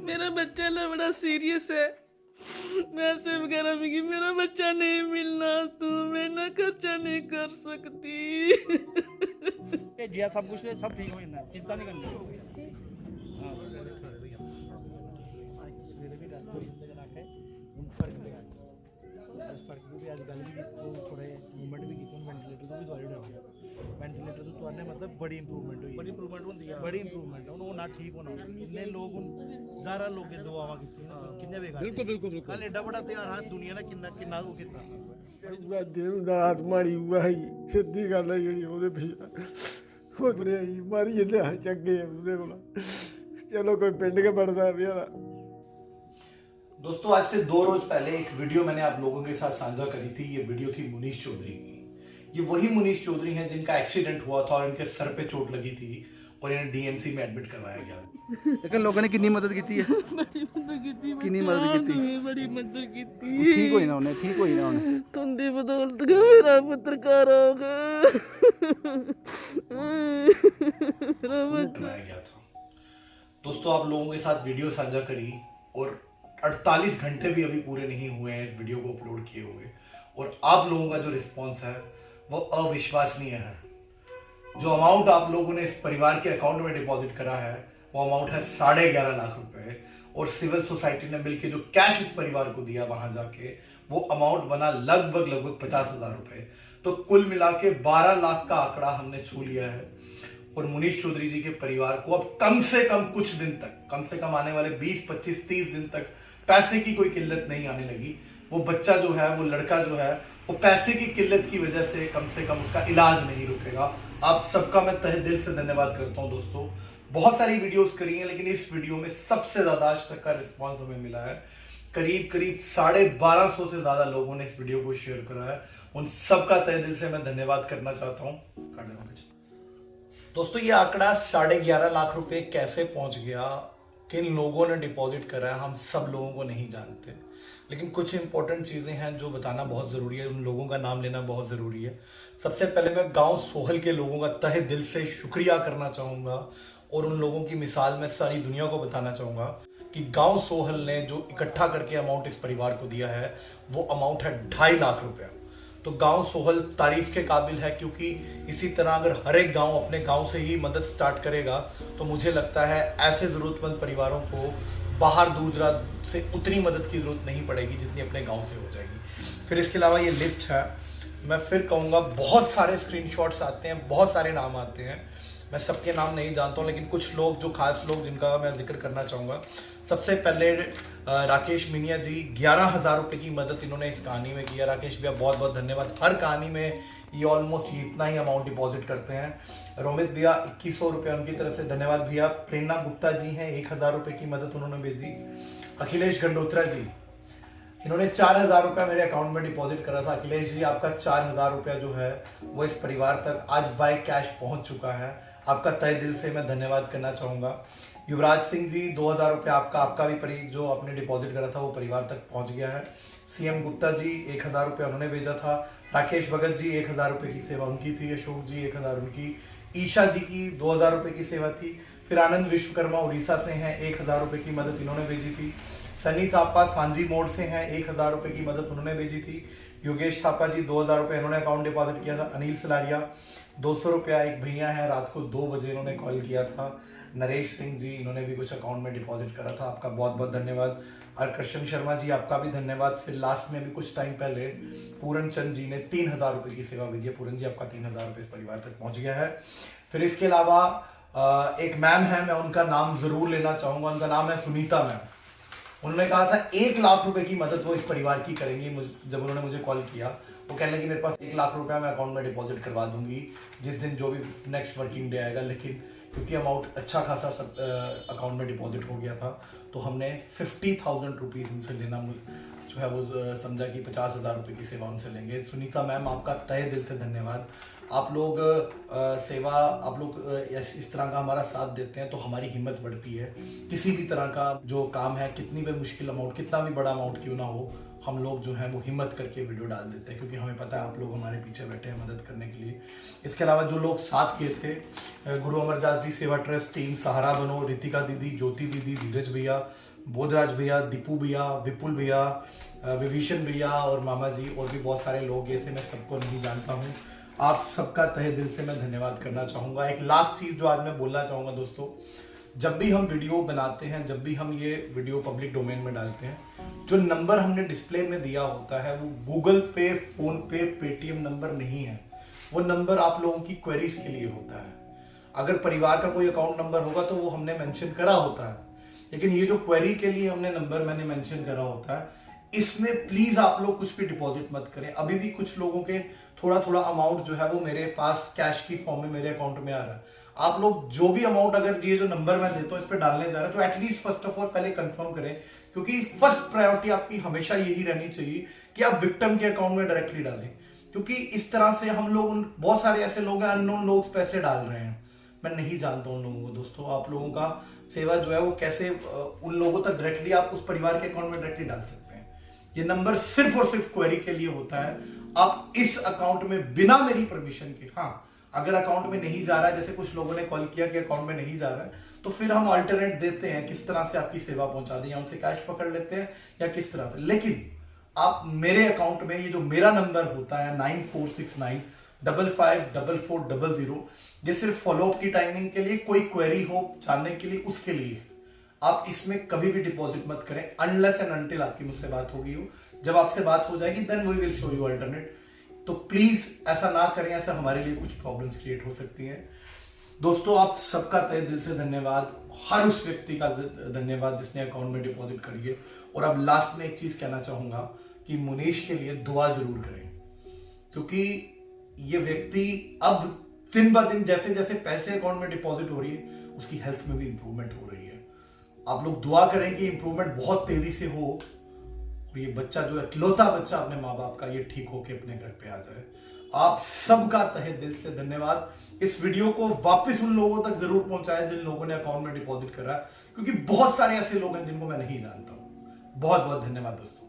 मेरा बच्चा ना बड़ा सीरियस है। मैं सिर्फ कह रहा हूँ कि मेरा बच्चा नहीं मिलना तो मैं ना खर्चा नहीं कर सकती। भेजिया सब कुछ सब ठीक हो जाना, चिंता नहीं करनी। हाँ सवेरे भी दस बजे तक आके उन फर्क पे उस फर्क को भी आज गल भी की थोड़े मूवमेंट भी की वेंटिलेटर को भी दवाई डाल वेंटिलेटर तो तुआने मतलब बड़ी इंप्रूवमेंट हुई, बड़ी इंप्रूवमेंट होती है, बड़ी इंप्रूवमेंट है ना ठीक होना। इन्ने लोग ज़ारा लोग दुआवां कीतियां किन्ने बेकार। बिल्कुल बिल्कुल बिल्कुल कल एडा बड़ा त्यौहार है, दुनिया ने किन्ना किन्ना वो कीता। दिन रात माड़ी हुआ ही सीधी गल है जी वो पिछले मारी जंदे चंगे चलो कोई पिंड के बनता बेचारा। दोस्तों आज से 2 रोज पहले एक वीडियो मैंने आप लोगों के साथ साझा करी थी। ये वीडियो थी मुनीश चौधरी की। ये वही मुनीश चौधरी हैं जिनका एक्सीडेंट हुआ था और इनके सर पे चोट लगी थी और इन्हें डीएमसी में एडमिट करवाया गया। लेकिन लोगों ने कितनी मदद की है, कितनी मदद की, बड़ी मदद की। ठीक होई ना उन्हें, ठीक होई ना उन्हें। तुंदी बदौलत का मेरा पुत्र घर हो गया। कराया गया था। दोस्तों आप लोगों के साथ वीडियो साझा करी और 48 घंटे भी अभी पूरे नहीं हुए हैं इस वीडियो को अपलोड किए हुए और आप लोगों का जो रिस्पांस है वो अविश्वसनीय है। जो अमाउंट आप लोगों ने इस परिवार के अकाउंट में डिपॉजिट करा है वो अमाउंट है 11.5 लाख रुपए और सिविल सोसाइटी ने मिलकर जो कैश इस परिवार को दिया वहां जाके वो अमाउंट बना लगभग 50,000 रुपए। तो कुल मिला के 12 लाख का आंकड़ा हमने छू लिया है और मुनीश चौधरी जी के परिवार को अब कम से कम कुछ दिन तक, कम से कम आने वाले 20, 25, 30 दिन तक पैसे की कोई किल्लत नहीं आने लगी। वो बच्चा जो है, वो लड़का जो है, वो पैसे की किल्लत की वजह से कम उसका इलाज नहीं रुकेगा। आप सबका मैं तहे दिल से धन्यवाद करता हूं दोस्तों। बहुत सारी वीडियोस करी हैं लेकिन इस वीडियो में सबसे ज्यादा आज तक का रिस्पॉन्स हमें मिला है। करीब 1250 से ज्यादा लोगों ने इस वीडियो को शेयर करा है। उन सबका तहे दिल से मैं धन्यवाद करना चाहता हूँ। दोस्तों ये आंकड़ा 11.5 लाख रुपए कैसे पहुंच गया, किन लोगों ने डिपॉजिट करा है, हम सब लोगों को नहीं जानते। लेकिन कुछ इंपॉर्टेंट चीज़ें हैं जो बताना बहुत ज़रूरी है, उन लोगों का नाम लेना बहुत ज़रूरी है। सबसे पहले मैं गांव सोहल के लोगों का तहे दिल से शुक्रिया करना चाहूँगा और उन लोगों की मिसाल मैं सारी दुनिया को बताना चाहूँगा कि गाँव सोहल ने जो इकट्ठा करके अमाउंट इस परिवार को दिया है वो अमाउंट है 2.5 लाख रुपया। तो गांव सोहल तारीफ के काबिल है क्योंकि इसी तरह अगर हर एक गांव अपने गांव से ही मदद स्टार्ट करेगा तो मुझे लगता है ऐसे ज़रूरतमंद परिवारों को बाहर दूर दराज से उतनी मदद की ज़रूरत नहीं पड़ेगी जितनी अपने गांव से हो जाएगी। फिर इसके अलावा ये लिस्ट है, मैं फिर कहूँगा बहुत सारे स्क्रीनशॉट्स आते हैं, बहुत सारे नाम आते हैं। मैं सबके नाम नहीं जानता हूँ लेकिन कुछ लोग, जो खास लोग जिनका मैं जिक्र करना चाहूँगा। सबसे पहले राकेश मिनिया जी, 11,000 रुपये की मदद इन्होंने इस कहानी में किया। राकेश भैया बहुत बहुत धन्यवाद। हर कहानी में ये ऑलमोस्ट इतना ही अमाउंट डिपॉजिट करते हैं। रोमित भैया 2100 रुपये उनकी तरफ से धन्यवाद भैया। प्रेरणा गुप्ता जी हैं, 1,000 रुपये की मदद उन्होंने भेजी। अखिलेश गंडोत्रा जी, इन्होंने 4,000 रुपया मेरे अकाउंट में डिपॉजिट करा था। अखिलेश जी आपका 4,000 रुपया जो है वो इस परिवार तक आज बाय कैश पहुंच चुका है। आपका तहे दिल से मैं धन्यवाद करना चाहूँगा। युवराज सिंह जी 2,000 रुपया आपका भी जो आपने डिपॉजिट करा था वो परिवार तक पहुंच गया है। सीएम गुप्ता जी 1,000 रुपया उन्होंने भेजा था। राकेश भगत जी 1,000 रुपये की सेवा उनकी थी। अशोक जी 1,000 उनकी। ईशा जी की 2,000 रुपये की सेवा थी। फिर आनंद विश्वकर्मा उड़ीसा से हैं, 1,000 रुपये की मदद इन्होंने भेजी थी। सनी थापा सांझी मोड़ से हैं, 1,000 रुपये की मदद उन्होंने भेजी थी। योगेश थापा जी 2,000 रुपये इन्होंने अकाउंट डिपॉजिट किया था। अनिल सलारिया 200 रुपया, एक भैया हैं रात को 2 बजे इन्होंने कॉल किया था। नरेश सिंह जी इन्होंने भी कुछ अकाउंट में डिपॉजिट करा था, आपका बहुत बहुत धन्यवाद। हरकृष्ण शर्मा जी आपका भी धन्यवाद। फिर लास्ट में भी कुछ टाइम पहले पूरन चंद जी ने 3,000 रुपये की सेवा भेजी है। पूरन जी आपका 3,000 रुपये इस परिवार तक पहुंच गया है। फिर इसके अलावा एक मैम है, मैं उनका नाम जरूर लेना चाहूंगा। उनका नाम है सुनीता मैम। उन्होंने कहा था 1 लाख रुपए की मदद वो इस परिवार की करेंगी। जब उन्होंने मुझे कॉल किया वो कहने लगी मेरे पास 1 लाख रुपया मैं अकाउंट में डिपॉजिट करवा दूंगी जिस दिन जो भी नेक्स्ट वर्किंग डे आएगा। लेकिन क्योंकि अमाउंट अच्छा खासा सब अकाउंट में डिपॉजिट हो गया था तो हमने 50,000 रुपीज़ उनसे लेना जो है वो समझा कि 50,000 रुपये की सेवा उनसे लेंगे। सुनीता मैम आपका तहे दिल से धन्यवाद। आप लोग सेवा, आप लोग इस तरह का हमारा साथ देते हैं तो हमारी हिम्मत बढ़ती है। किसी भी तरह का जो काम है, कितनी भी मुश्किल अमाउंट, कितना भी बड़ा अमाउंट क्यों ना हो, हम लोग जो है वो हिम्मत करके वीडियो डाल देते हैं, क्योंकि हमें पता है आप लोग हमारे पीछे बैठे हैं मदद करने के लिए। इसके अलावा जो लोग साथ किए थे, गुरु अमरदास जी सेवा ट्रस्ट टीम, सहारा बनो, रितिका दीदी, ज्योति दीदी, धीरज भैया, बोधराज भैया, दीपू भैया, विपुल भैया, विभीषण भैया और मामा जी, और भी बहुत सारे लोग गए थे, मैं सबको नहीं जानता हूँ। आप सबका तहे दिल से मैं धन्यवाद करना चाहूँगा। एक लास्ट चीज़ जो आज मैं बोलना चाहूँगा दोस्तों, जब भी हम वीडियो बनाते हैं, जब भी हम ये वीडियो पब्लिक डोमेन में डालते हैं, जो नंबर हमने डिस्प्ले में दिया होता है वो गूगल पे, फोन पे, पेटीएम नंबर नहीं है। वो नंबर आप लोगों की क्वेरीज के लिए होता है। अगर परिवार का कोई अकाउंट नंबर होगा तो वो हमने मेंशन करा होता है, लेकिन ये जो क्वेरी के लिए हमने नंबर मैंने मेंशन करा होता है, इसमें प्लीज आप लोग कुछ भी डिपॉजिट मत करें। अभी भी कुछ लोगों के थोड़ा थोड़ा अमाउंट जो है वो मेरे पास कैश की फॉर्म में मेरे अकाउंट में आ रहा है। आप लोग जो भी अमाउंट, अगर ये जो नंबर मैं देता हूँ इस पर डालने जा रहे हैं, तो एटलीस्ट फर्स्ट ऑफ ऑल पहले कंफर्म करें, क्योंकि फर्स्ट प्रायोरिटी आपकी हमेशा यही रहनी चाहिए कि आप विक्टिम के अकाउंट में डायरेक्टली डालें, क्योंकि इस तरह से हम लोग, बहुत सारे ऐसे लोग हैं, अननोन लोग पैसे डाल रहे हैं, मैं नहीं जानता उन लोगों को। दोस्तों आप लोगों का सेवा जो है वो कैसे उन लोगों तक डायरेक्टली आप उस परिवार के अकाउंट में डायरेक्टली डाल सकते हैं। ये नंबर सिर्फ और सिर्फ क्वेरी के लिए होता है। आप इस अकाउंट में बिना मेरी परमिशन के, हाँ अगर अकाउंट में नहीं जा रहा है, जैसे कुछ लोगों ने कॉल किया कि अकाउंट में नहीं जा रहा है, तो फिर हम अल्टरनेट देते हैं किस तरह से आपकी सेवा पहुंचा दें, या उनसे कैश पकड़ लेते हैं या किस तरह से। लेकिन आप मेरे अकाउंट में ये जो मेरा नंबर होता है 9469554400, ये सिर्फ फॉलोअप की टाइमिंग के लिए, कोई क्वेरी हो जानने के लिए, उसके लिए आप इसमें कभी भी डिपॉजिट मत करें अनलेस एंड अनटिल आपकी मुझसे बात हो गई हो। जब आपसे बात हो जाएगी then we will show you alternate. तो प्लीज ऐसा ना करें, ऐसा हमारे लिए कुछ प्रॉब्लम्स क्रिएट हो सकती हैं। दोस्तों आप सबका तहे दिल से धन्यवाद, हर उस व्यक्ति का धन्यवाद जिसने अकाउंट में डिपॉजिट करी है। और अब लास्ट में एक चीज कहना चाहूंगा कि मुनीश के लिए दुआ जरूर करें, क्योंकि ये व्यक्ति अब दिन ब दिन जैसे जैसे पैसे अकाउंट में डिपॉजिट हो रही है, उसकी हेल्थ में भी इंप्रूवमेंट हो रही है। आप लोग दुआ करें कि इंप्रूवमेंट बहुत तेजी से हो और ये बच्चा जो इकलौता बच्चा अपने माँ बाप का, ये ठीक होके अपने घर पे आ जाए। आप सबका तहे दिल से धन्यवाद। इस वीडियो को वापस उन लोगों तक जरूर पहुंचाएं जिन लोगों ने अकाउंट में डिपॉजिट करा, क्योंकि बहुत सारे ऐसे लोग हैं जिनको मैं नहीं जानता हूं। बहुत बहुत धन्यवाद दोस्तों।